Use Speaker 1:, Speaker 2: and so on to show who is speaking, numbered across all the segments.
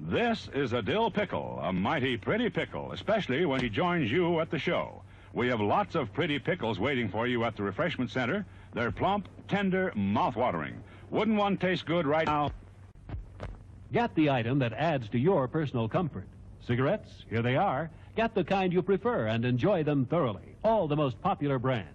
Speaker 1: This is a dill pickle, a mighty pretty pickle, especially when he joins you at the show. We have lots of pretty pickles waiting for you at the refreshment center. They're plump, tender, mouth-watering. Wouldn't one taste good right now?
Speaker 2: Get the item that adds to your personal comfort. Cigarettes, here they are. Get the kind you prefer and enjoy them thoroughly. All the most popular brands.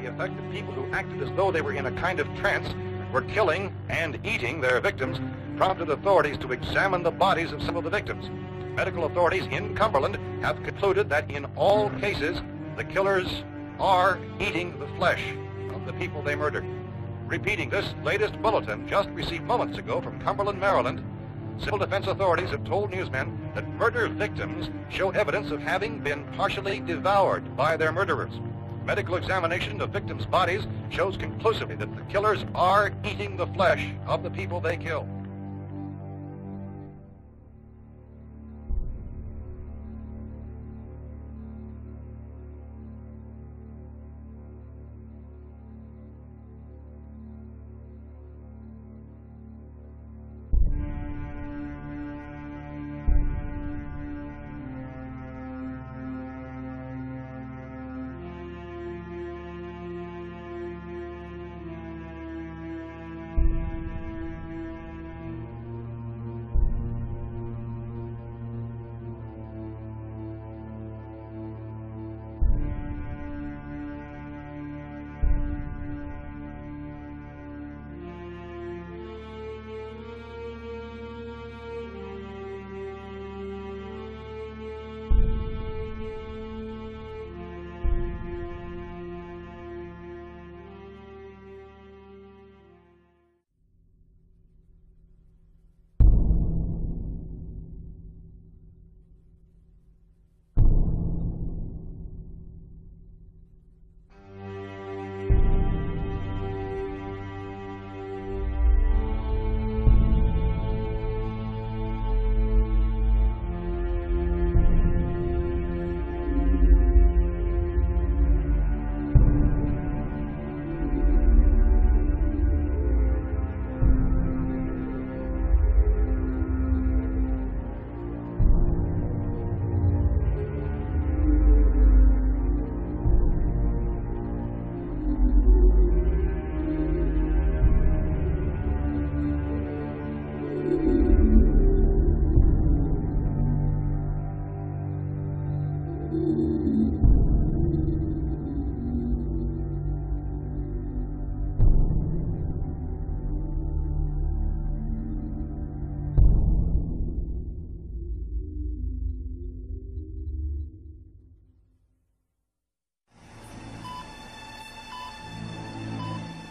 Speaker 3: Affected people who acted as though they were in a kind of trance, were killing and eating their victims, prompted authorities to examine the bodies of some of the victims. Medical authorities in Cumberland have concluded that in all cases, the killers are eating the flesh of the people they murdered. Repeating this latest bulletin just received moments ago from Cumberland, Maryland, civil defense authorities have told newsmen that murder victims show evidence of having been partially devoured by their murderers. Medical examination of victims' bodies shows conclusively that the killers are eating the flesh of the people they kill.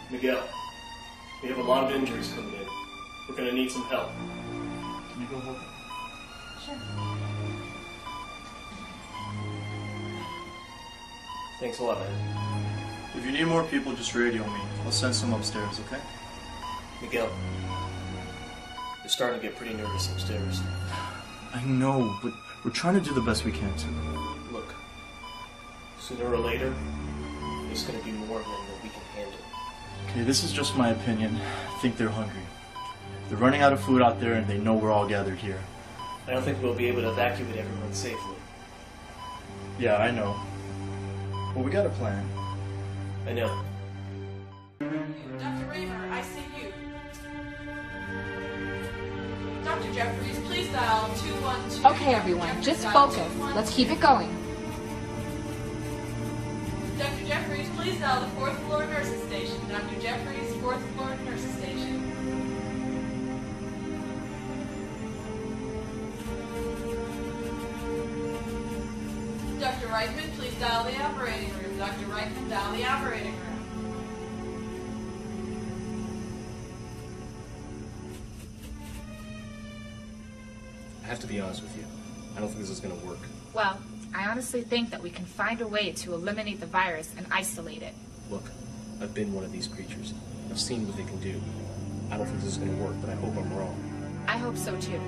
Speaker 4: Miguel, we have a lot of injuries coming in. We're going to need some help. Can you go hold it?
Speaker 5: Sure.
Speaker 4: Thanks a lot, man.
Speaker 6: If you need more people, just radio me. I'll send some upstairs, okay?
Speaker 4: Miguel, you're starting to get pretty nervous upstairs.
Speaker 6: I know, but we're trying to do the best we can, too.
Speaker 4: Look, sooner or later, it's going to be more than we can handle.
Speaker 6: Okay, this is just my opinion. I think they're hungry. They're running out of food out there, and they know we're all gathered here.
Speaker 4: I don't think we'll be able to evacuate everyone safely.
Speaker 6: Yeah, I know. But we got a plan.
Speaker 4: I know.
Speaker 5: Dr. Raymer, I see you. Dr. Jeffries, please dial 212.
Speaker 7: Okay, everyone, just focus. Let's keep it going.
Speaker 5: dial the 4th floor nurses station. Dr. Jeffries, 4th floor nurses station. Dr. Reitman, please dial the operating room. Dr. Reitman, dial the operating room.
Speaker 4: I have to be honest with you. I don't think this is going to work.
Speaker 7: Well, I honestly think that we can find a way to eliminate the virus and isolate it.
Speaker 4: Look, I've been one of these creatures. I've seen what they can do. I don't think this is going to work, but I hope I'm wrong.
Speaker 7: I hope so too.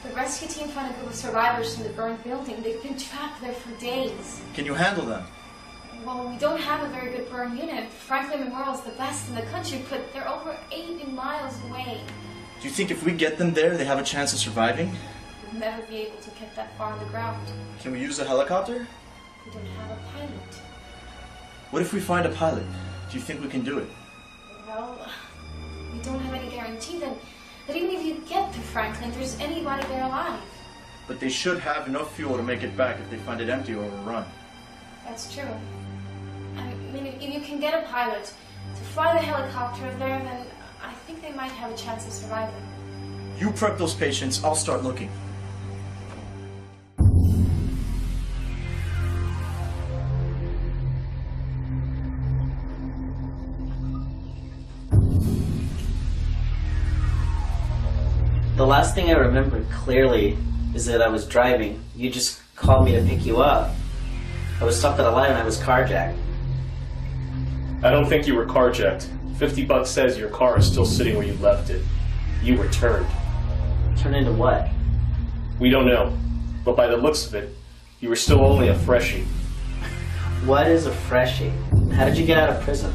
Speaker 8: The rescue team found a group of survivors from the burned building. They've been trapped there for days.
Speaker 6: Can you handle them?
Speaker 8: Well, we don't have a very good burn unit. Franklin Memorial is the best in the country, but they're over 80 miles away.
Speaker 6: Do you think if we get them there, they have a chance of surviving?
Speaker 8: We'll never be able to get that far on the ground.
Speaker 6: Can we use a helicopter?
Speaker 8: We don't have a pilot.
Speaker 6: What if we find a pilot? Do you think we can do it?
Speaker 8: Well, we don't have any guarantee that even if you get to Franklin, there's anybody there alive.
Speaker 6: But they should have enough fuel to make it back if they find it empty or overrun.
Speaker 8: That's true. I mean, if you can get a pilot to fly the helicopter there, then I think they might have a chance of surviving.
Speaker 6: You prep those patients, I'll start looking.
Speaker 9: The last thing I remember clearly is that I was driving. You just called me to pick you up. I was stuck at a light and I was carjacked.
Speaker 4: I don't think you were carjacked. $50 says your car is still sitting where you left it. You were turned.
Speaker 9: Turned into what?
Speaker 4: We don't know. But by the looks of it, you were still only a freshie.
Speaker 9: What is a freshie? How did you get out of prison?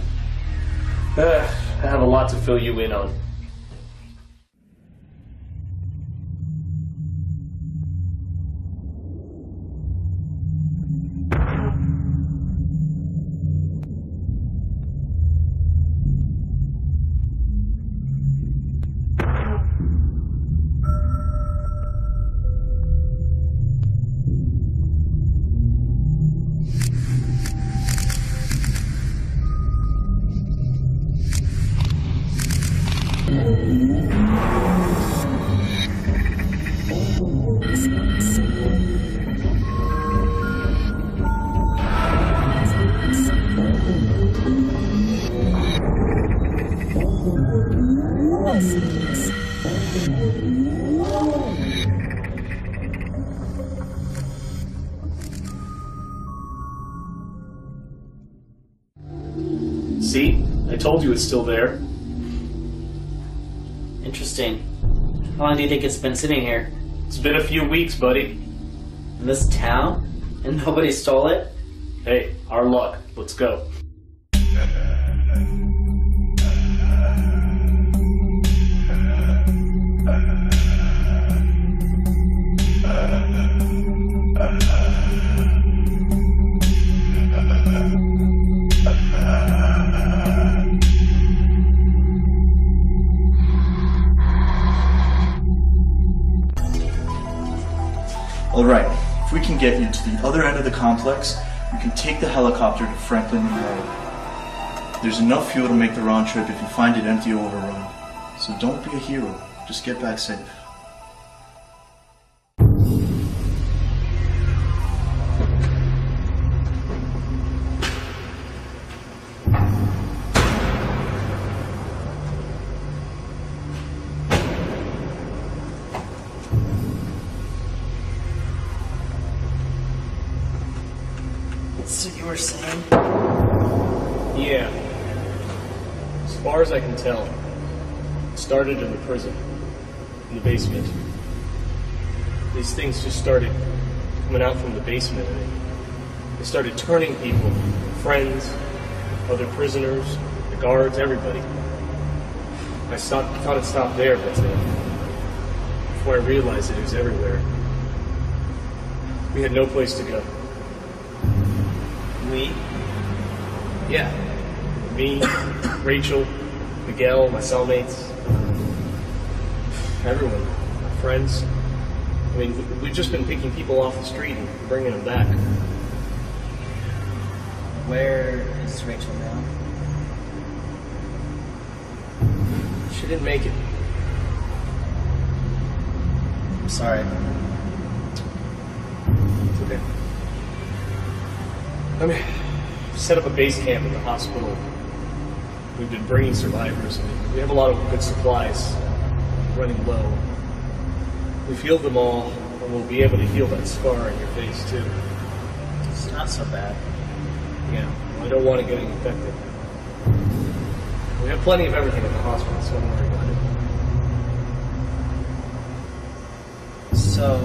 Speaker 4: I have a lot to fill you in on. See? I told you it's still there.
Speaker 9: Interesting. How long do you think it's been sitting here?
Speaker 4: It's been a few weeks, buddy.
Speaker 9: In this town? And nobody stole it?
Speaker 4: Hey, our luck. Let's go.
Speaker 6: Alright, if we can get you to the other end of the complex, you can take the helicopter to Franklin Memorial. There's enough fuel to make the round trip if you find it empty or overrun. So don't be a hero, just get back safe.
Speaker 9: So you were saying?
Speaker 4: Yeah. As far as I can tell, it started in the prison, in the basement. These things just started coming out from the basement, and they started turning people, friends, other prisoners, the guards, everybody. I thought it stopped there, but before I realized it was everywhere. We had no place to go.
Speaker 9: We?
Speaker 4: Yeah. Me, Rachel, Miguel, my cellmates, everyone, my friends. I mean, we've just been picking people off the street and bringing them back.
Speaker 9: Where is Rachel now?
Speaker 4: She didn't make it.
Speaker 9: I'm sorry.
Speaker 4: It's okay. I mean, set up a base camp at the hospital We've been bringing survivors, and we have a lot of good supplies running low. We've healed them all, and we'll be able to heal that scar on your face, too.
Speaker 9: It's not so bad.
Speaker 4: Yeah, I don't want to get infected. We have plenty of everything at the hospital, so don't worry about it.
Speaker 9: So,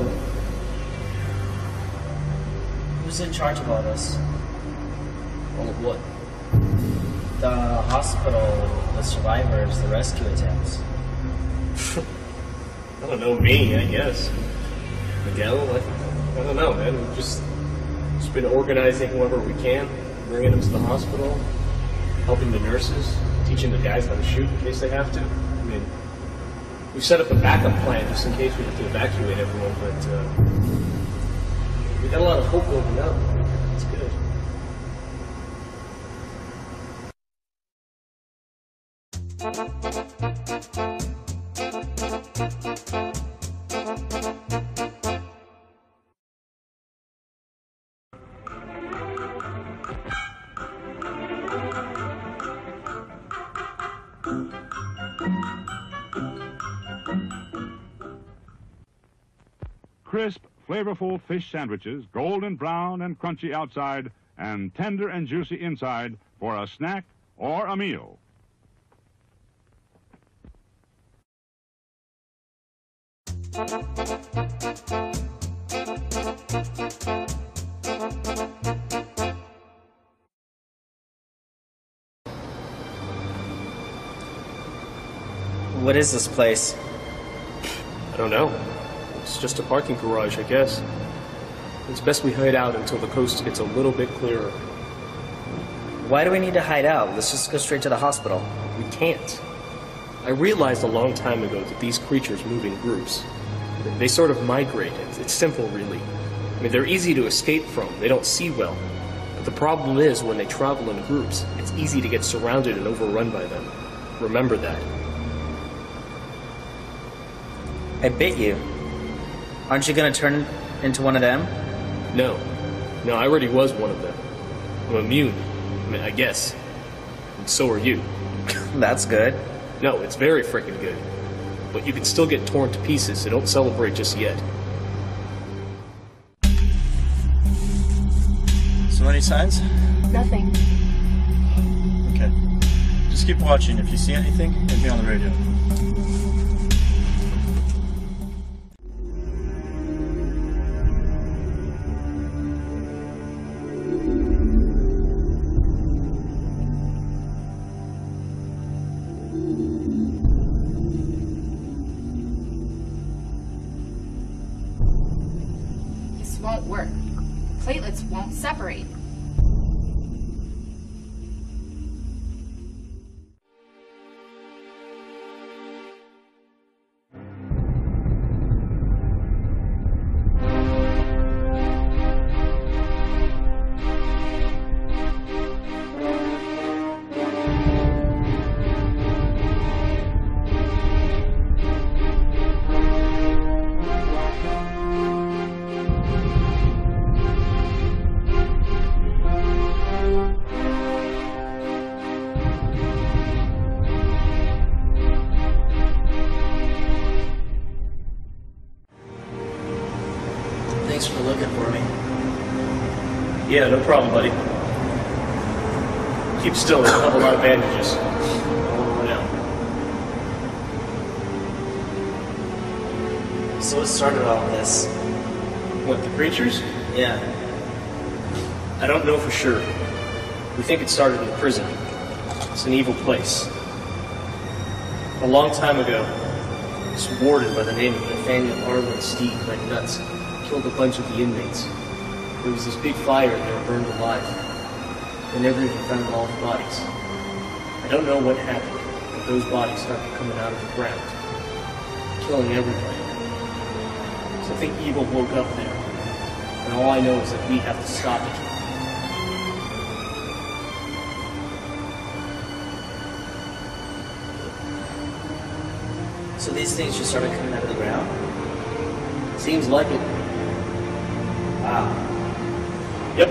Speaker 9: who's in charge of all this?
Speaker 4: All of what?
Speaker 9: The hospital, the survivors, the rescue attempts.
Speaker 4: I don't know, me, I guess. Miguel, I don't know, man. We've just been organizing whoever we can, bringing them to the hospital, helping the nurses, teaching the guys how to shoot in case they have to. I mean, we've set up a backup plan just in case we have to evacuate everyone, but we got a lot of hope building up. It's good.
Speaker 1: Crisp, flavorful fish sandwiches, golden brown and crunchy outside, and tender and juicy inside for a snack or a meal.
Speaker 9: What is this place?
Speaker 4: I don't know. It's just a parking garage, I guess. It's best we hide out until the coast gets a little bit clearer.
Speaker 9: Why do we need to hide out? Let's just go straight to the hospital.
Speaker 4: We can't. I realized a long time ago that these creatures move in groups. They sort of migrate. It's simple, really. I mean, they're easy to escape from. They don't see well. But the problem is, when they travel in groups, it's easy to get surrounded and overrun by them. Remember that.
Speaker 9: I bit you. Aren't you gonna turn into one of them?
Speaker 4: No. No, I already was one of them. I'm immune. I mean, I guess. And so are you.
Speaker 9: That's good.
Speaker 4: No, it's very freaking good. But you can still get torn to pieces, so don't celebrate just yet.
Speaker 6: So any signs?
Speaker 8: Nothing.
Speaker 6: Okay. Just keep watching. If you see anything, hit me on the radio.
Speaker 7: Won't work. Platelets won't separate.
Speaker 9: Thanks for looking for me.
Speaker 4: Yeah, no problem, buddy. Keep still, I have a lot of bandages. I won't run out.
Speaker 9: So what started all this?
Speaker 4: What, the creatures?
Speaker 9: Yeah.
Speaker 4: I don't know for sure. We think it started in the prison. It's an evil place. A long time ago, this warden by the name of Warden Steed went nuts. Killed a bunch of the inmates. There was this big fire and they were burned alive. They never even found all the bodies. I don't know what happened, but those bodies started coming out of the ground, killing everybody. So I think evil woke up there. And all I know is that we have to stop it.
Speaker 9: So these things just started coming out of the ground?
Speaker 4: Seems like it.
Speaker 9: Wow.
Speaker 4: Yep.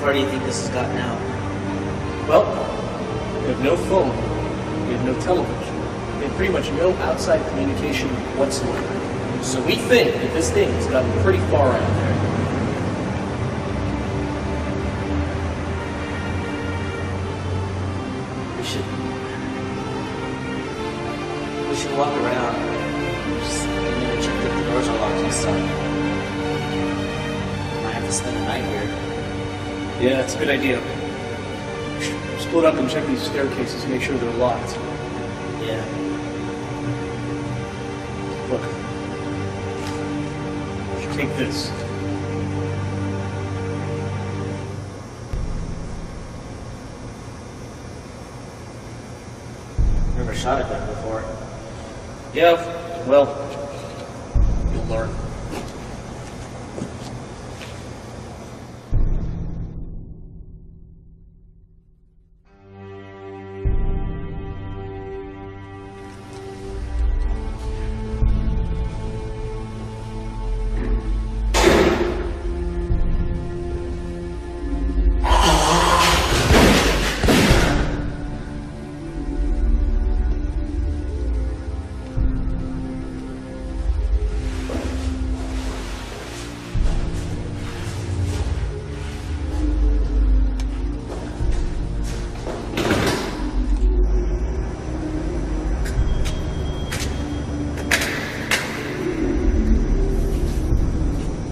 Speaker 9: far do you think this has gotten out?
Speaker 4: Well, we have no phone, we have no television, we have pretty much no outside communication whatsoever. So we think that this thing has gotten pretty far out there.
Speaker 9: We should walk around. Just check that the doors are locked and stuff. Might have to spend the night here.
Speaker 4: Yeah, that's a good idea. Split up and check these staircases, make sure they're locked.
Speaker 9: Yeah.
Speaker 4: Look. Take this.
Speaker 9: Never shot at that before.
Speaker 4: Yeah, well, you'll learn.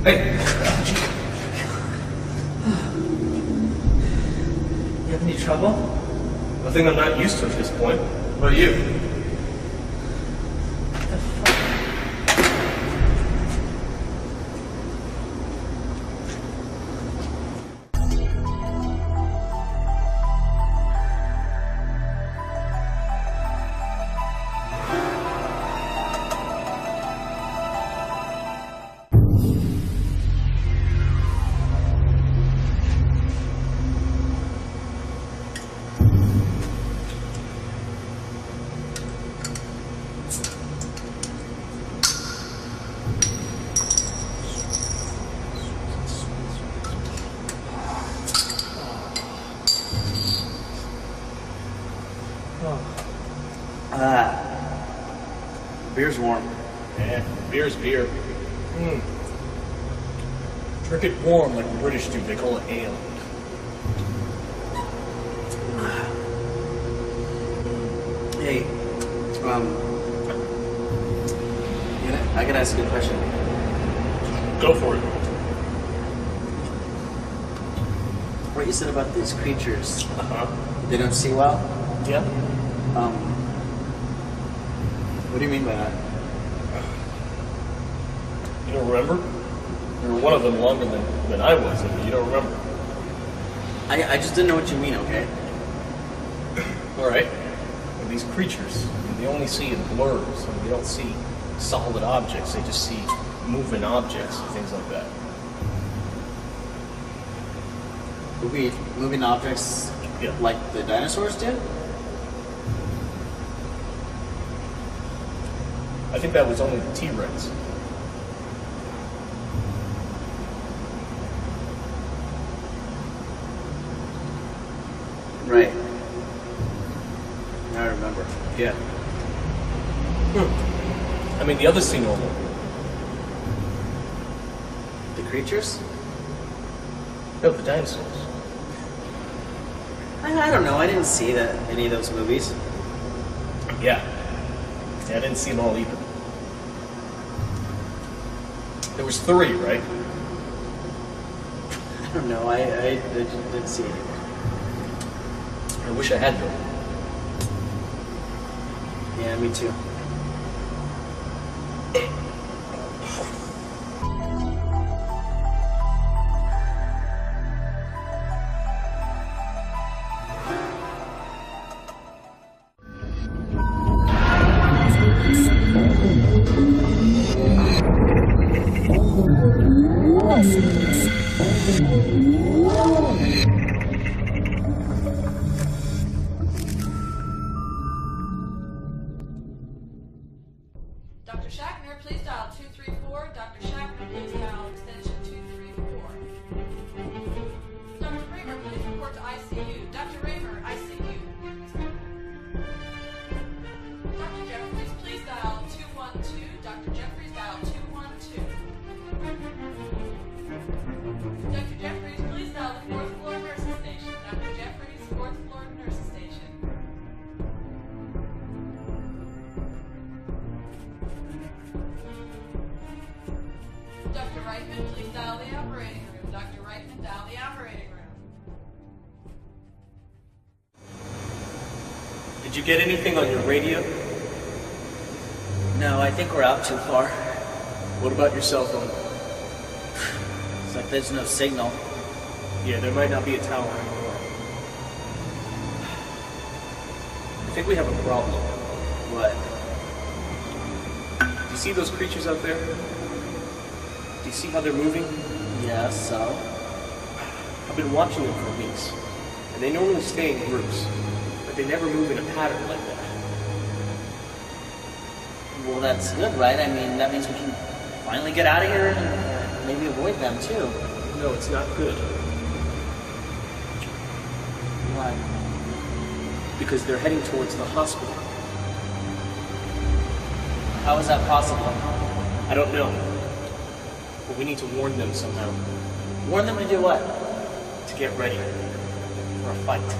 Speaker 4: Hey!
Speaker 9: You have any trouble?
Speaker 4: Nothing I'm not used to at this point. What about you?
Speaker 9: Beer's warm.
Speaker 4: Yeah, beer's beer. Drink it warm like the British do. They call it ale.
Speaker 9: Hey, I gotta ask you a question.
Speaker 4: Go for it.
Speaker 9: What you said about these creatures?
Speaker 4: Uh-huh.
Speaker 9: They don't see well?
Speaker 4: Yeah?
Speaker 9: What do you mean by that?
Speaker 4: You don't remember? You were one of them longer than I was, and you don't remember.
Speaker 9: I just didn't know what you mean, okay?
Speaker 4: Alright. Well, these creatures, they only see in blurs. They don't see solid objects. They just see moving objects and things like that.
Speaker 9: Moving objects
Speaker 4: Yeah.
Speaker 9: like the dinosaurs did?
Speaker 4: I think that was only the T-Rex.
Speaker 9: Right. Now I remember.
Speaker 4: Yeah. I mean, the others seem normal.
Speaker 9: The creatures?
Speaker 4: No, the dinosaurs.
Speaker 9: I don't know. I didn't see any of those movies.
Speaker 4: Yeah. I didn't see them all either. There was 3, right?
Speaker 9: I don't know. I just didn't see any.
Speaker 4: I wish I had them.
Speaker 9: Yeah, me too.
Speaker 5: Dr. Shackner, please
Speaker 4: Did you get anything on your radio?
Speaker 9: No, I think we're out too far.
Speaker 4: What about your cell phone?
Speaker 9: It's like there's no signal.
Speaker 4: Yeah, there might not be a tower anymore. I think we have a problem.
Speaker 9: What?
Speaker 4: Do you see those creatures out there? Do you see how they're moving?
Speaker 9: Yeah, so?
Speaker 4: I've been watching them for weeks, and they normally stay in groups, but they never move in a pattern like that.
Speaker 9: Well, that's good, right? I mean, that means we can finally get out of here and maybe avoid them, too.
Speaker 4: No, it's not good.
Speaker 9: Why?
Speaker 4: Because they're heading towards the hospital.
Speaker 9: How is that possible?
Speaker 4: I don't know. But we need to warn them somehow.
Speaker 9: Warn them to do what?
Speaker 4: To get ready for a fight.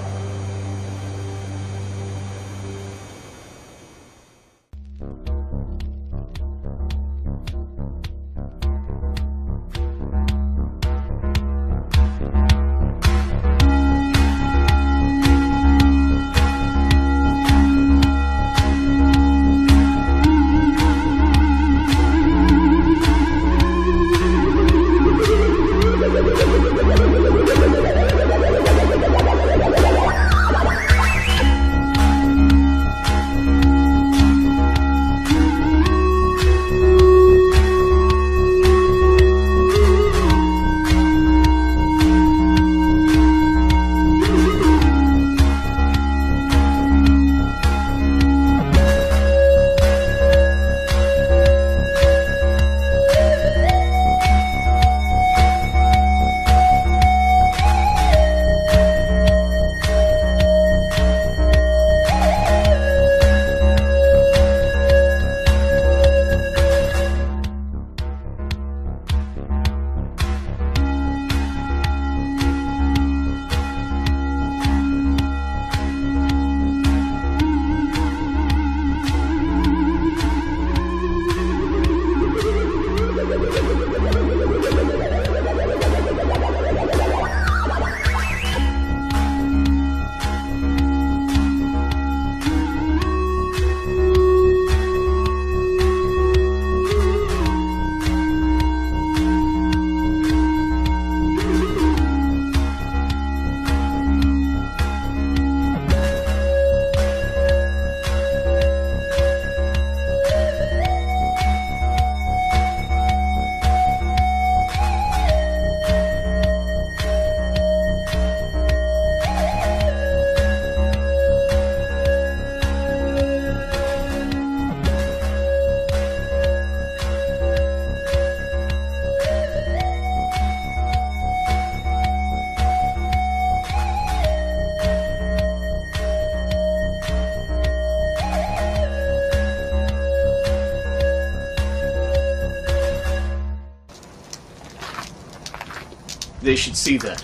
Speaker 4: They should see that.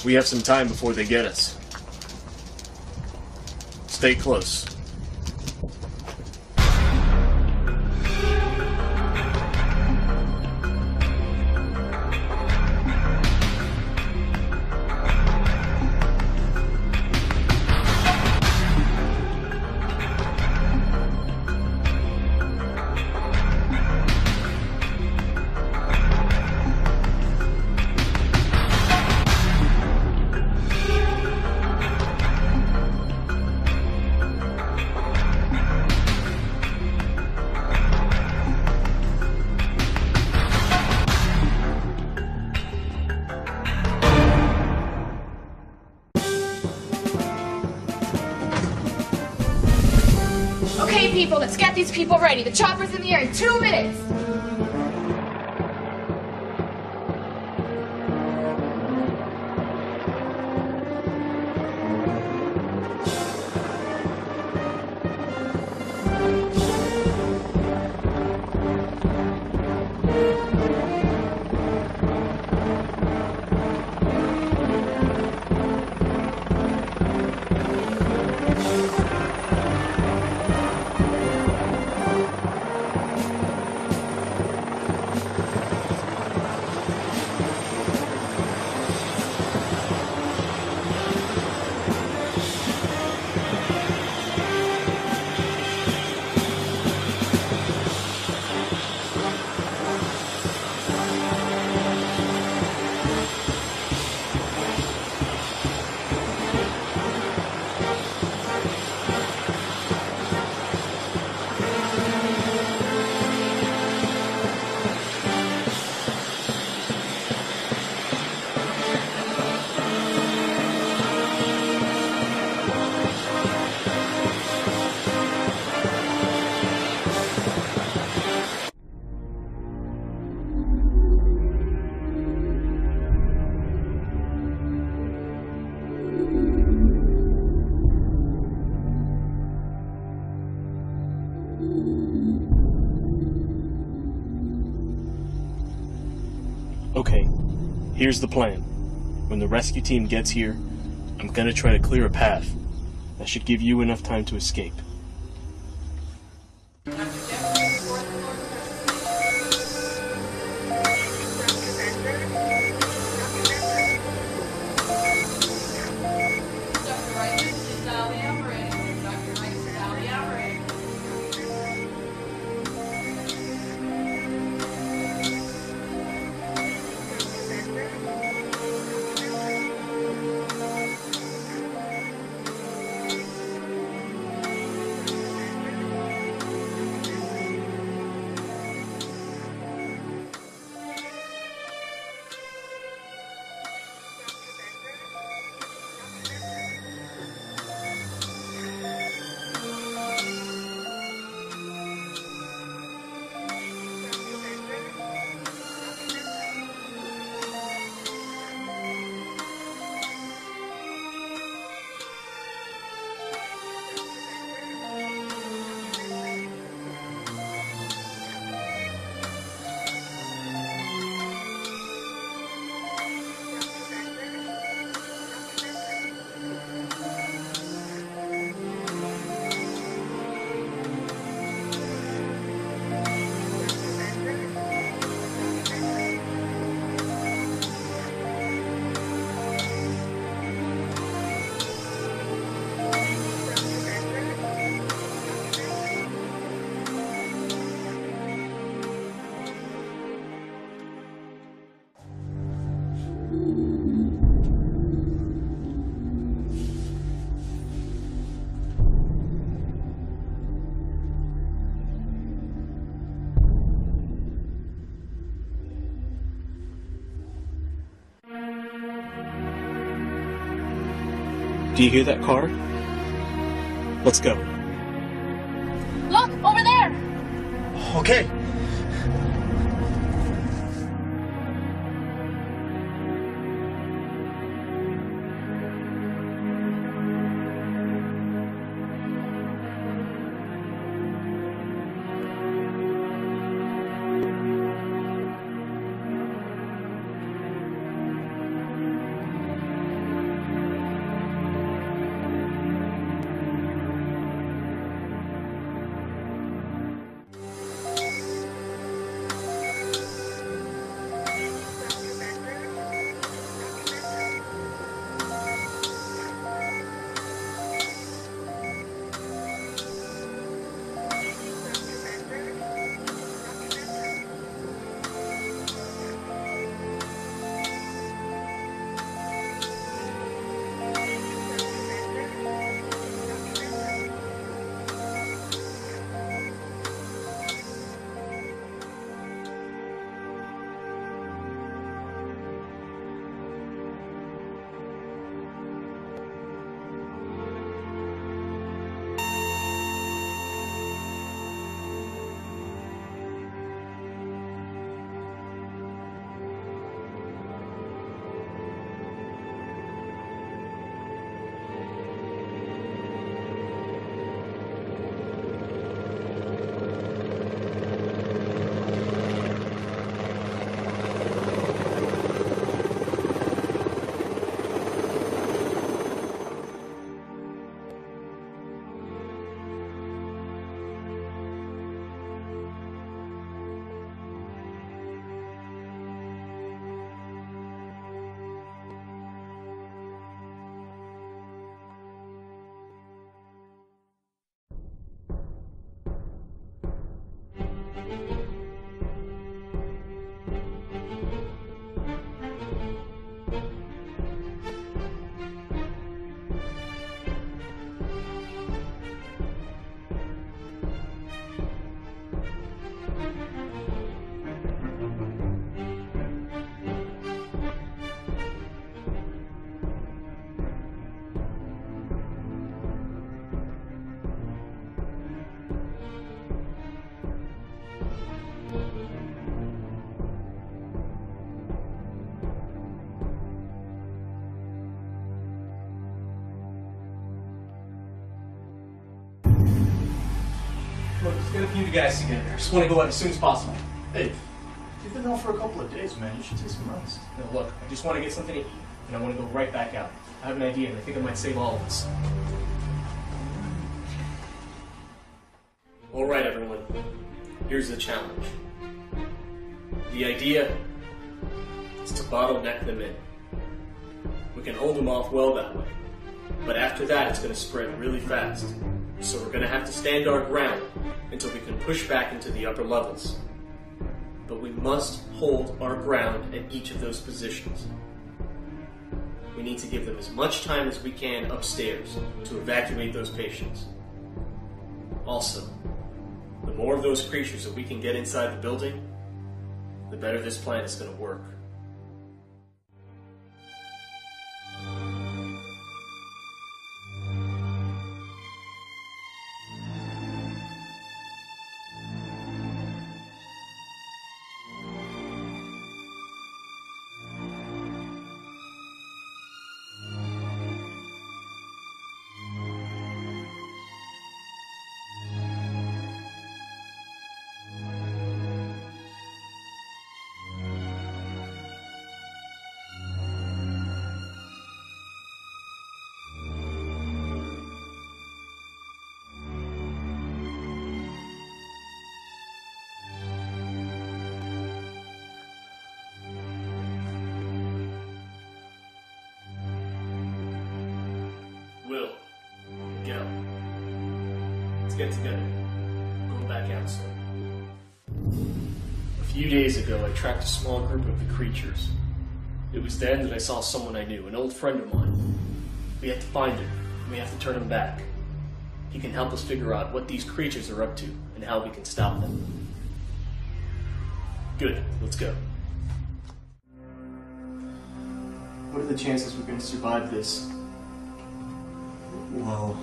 Speaker 4: We have some time before they get us. Stay close.
Speaker 7: Okay, people, let's get these people ready. The chopper's in the air in 2 minutes.
Speaker 4: Here's the plan. When the rescue team gets here, I'm gonna try to clear a path. That should give you enough time to escape. Do you hear that car? Let's go.
Speaker 8: Look, over there!
Speaker 6: Okay. Look, let's get a few of you guys together. I just want to go out as soon as possible.
Speaker 4: Hey,
Speaker 6: You've been out for a couple of days, man. You should take some rest.
Speaker 4: Now look, I just want to get something to eat, and I want to go right back out. I have an idea, and I think it might save all of us. Alright, everyone. Here's the challenge. The idea is to bottleneck them in. We can hold them off well that way. But after that, it's going to spread really fast. So we're going to have to stand our ground until we can push back into the upper levels. But we must hold our ground at each of those positions. We need to give them as much time as we can upstairs to evacuate those patients. Also, the more of those creatures that we can get inside the building, the better this plan is going to work. Miguel, let's get together. Go back out soon. A few days ago, I tracked a small group of the creatures. It was then that I saw someone I knew, an old friend of mine. We have to find him, and we have to turn him back. He can help us figure out what these creatures are up to, and how we can stop them. Good, let's go. What are the chances we're going to survive this?
Speaker 6: Well,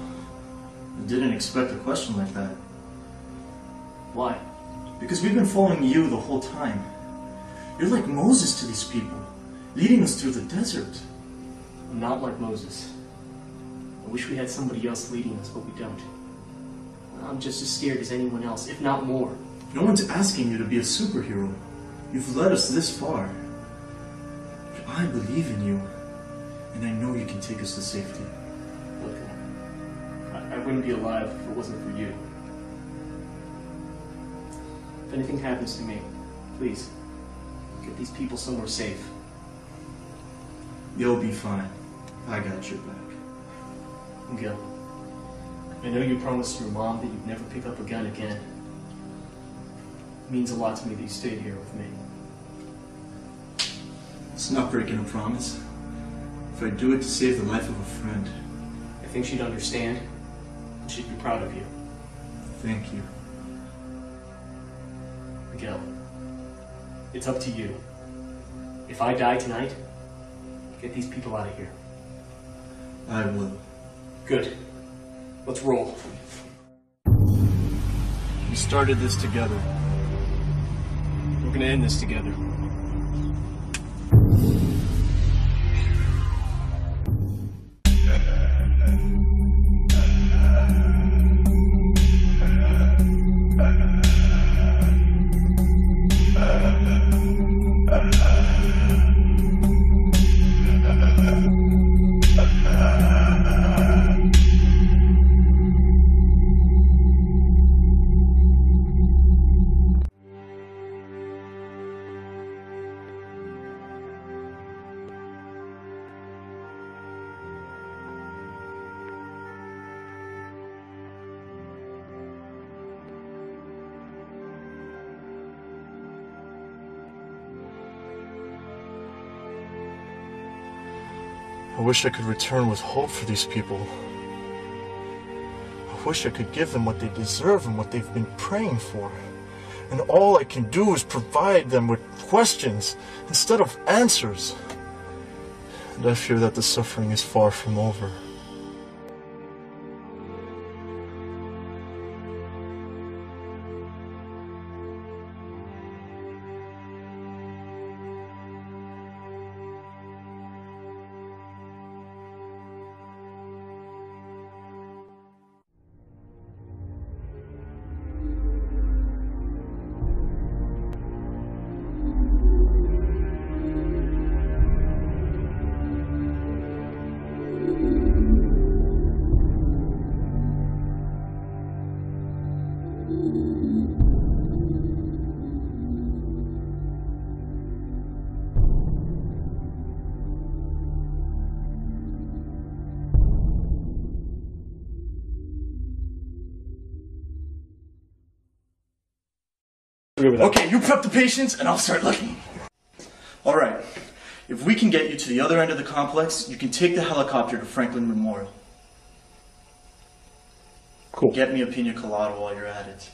Speaker 6: I didn't expect a question like that.
Speaker 4: Why?
Speaker 6: Because we've been following you the whole time. You're like Moses to these people, leading us through the desert.
Speaker 4: I'm not like Moses. I wish we had somebody else leading us, but we don't. I'm just as scared as anyone else, if not more.
Speaker 6: No one's asking you to be a superhero. You've led us this far. But I believe in you, and I know you can take us to safety.
Speaker 4: Look, I wouldn't be alive if it wasn't for you. If anything happens to me, please, get these people somewhere safe.
Speaker 6: You'll be fine. I got your back.
Speaker 4: Miguel, I know you promised your mom that you'd never pick up a gun again. It means a lot to me that you stayed here with me.
Speaker 6: It's not breaking a promise. If I do it to save the life of a friend.
Speaker 4: I think she'd understand, and she'd be proud of you.
Speaker 6: Thank you.
Speaker 4: Miguel, it's up to you. If I die tonight, get these people out of here.
Speaker 6: I will.
Speaker 4: Good. Let's roll.
Speaker 6: We started this together.
Speaker 4: We're gonna end this together.
Speaker 6: I wish I could return with hope for these people. I wish I could give them what they deserve and what they've been praying for. And all I can do is provide them with questions instead of answers. And I fear that the suffering is far from over.
Speaker 4: with that.
Speaker 6: Okay, you prep the patients and I'll start looking. All right. If we can get you to the other end of the complex, you can take the helicopter to Franklin Memorial.
Speaker 4: Cool.
Speaker 6: Get me a pina colada while you're at it.